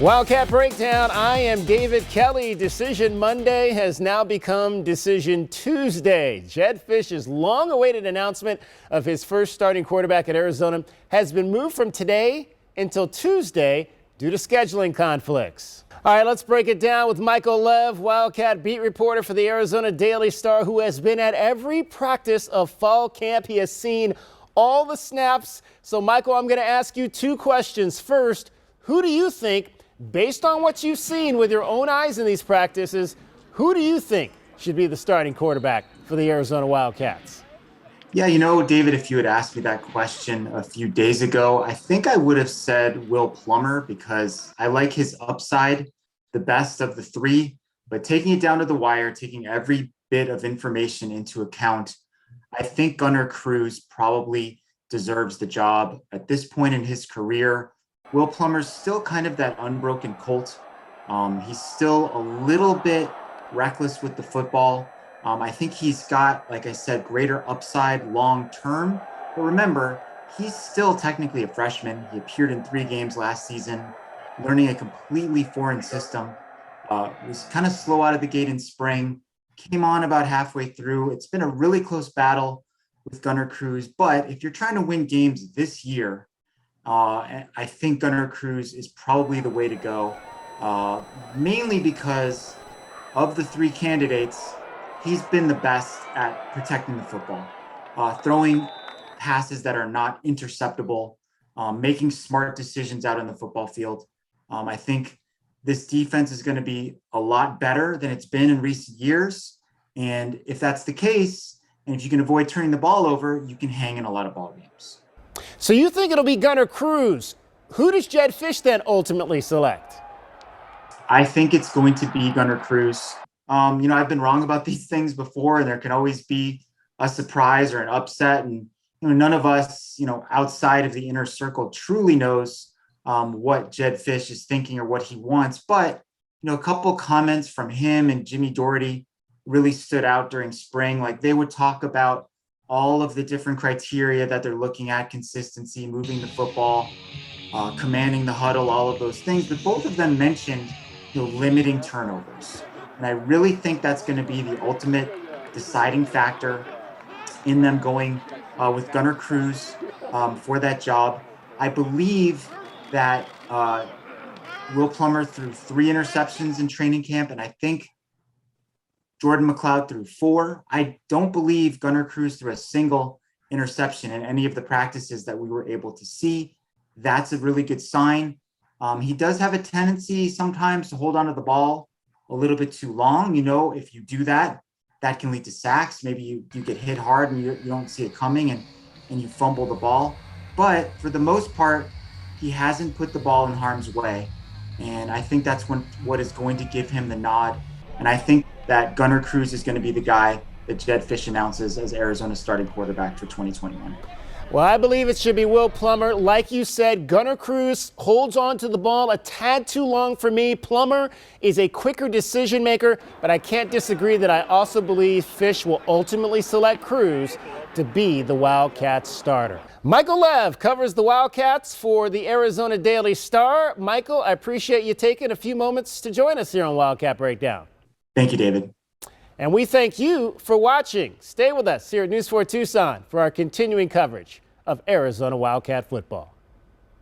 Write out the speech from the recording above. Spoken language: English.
Wildcat Breakdown. I am David Kelly. Decision Monday has now become Decision Tuesday. Jedd Fisch's long-awaited announcement of his first starting quarterback at Arizona has been moved from today until Tuesday due to scheduling conflicts. All right, let's break it down with Michael Lev, Wildcat beat reporter for the Arizona Daily Star, who has been at every practice of fall camp. He has seen all the snaps. So, Michael, I'm going to ask you two questions. First, who do you think, based on what you've seen with your own eyes in these practices, who do you think should be the starting quarterback for the Arizona Wildcats? Yeah, David, if you had asked me that question a few days ago, I think I would have said Will Plummer because I like his upside the best of the three. But taking it down to the wire, taking every bit of information into account, I think Gunnar Cruz probably deserves the job at this point in his career. Will Plummer's still kind of that unbroken colt. He's still a little bit reckless with the football. I think he's got, like I said, greater upside long term. But remember, he's still technically a freshman. He appeared in 3 games last season, learning a completely foreign system. Was kind of slow out of the gate in spring, came on about halfway through. It's been a really close battle with Gunnar Cruz. But if you're trying to win games this year, I think Gunnar Cruz is probably the way to go, mainly because of the 3 candidates, he's been the best at protecting the football, throwing passes that are not interceptable, making smart decisions out on the football field. I think this defense is going to be a lot better than it's been in recent years. And if that's the case, and if you can avoid turning the ball over, you can hang in a lot of ball games. So you think it'll be Gunnar Cruz. Who does Jedd Fisch then ultimately select? I think it's going to be Gunnar Cruz. I've been wrong about these things before, and there can always be a surprise or an upset. And none of us, outside of the inner circle truly knows what Jedd Fisch is thinking or what he wants. But, a couple comments from him and Jimmy Doherty really stood out during spring. Like they would talk about all of the different criteria that they're looking at: consistency, moving the football, commanding the huddle, all of those things. But both of them mentioned, limiting turnovers. And I really think that's going to be the ultimate deciding factor in them going with Gunnar Cruz for that job. I believe that Will Plummer threw 3 interceptions in training camp, and I think Jordan McLeod threw 4. I don't believe Gunnar Cruz threw a single interception in any of the practices that we were able to see. That's a really good sign. He does have a tendency sometimes to hold onto the ball a little bit too long. If you do that, that can lead to sacks. Maybe you get hit hard and you don't see it coming and you fumble the ball. But for the most part, he hasn't put the ball in harm's way. And I think that's what is going to give him the nod. And I think that Gunnar Cruz is going to be the guy that Jedd Fisch announces as Arizona's starting quarterback for 2021. Well, I believe it should be Will Plummer. Like you said, Gunnar Cruz holds on to the ball a tad too long for me. Plummer is a quicker decision maker, but I can't disagree that I also believe Fisch will ultimately select Cruz to be the Wildcats starter. Michael Lev covers the Wildcats for the Arizona Daily Star. Michael, I appreciate you taking a few moments to join us here on Wildcat Breakdown. Thank you, David. And we thank you for watching. Stay with us here at News 4 Tucson for our continuing coverage of Arizona Wildcat football.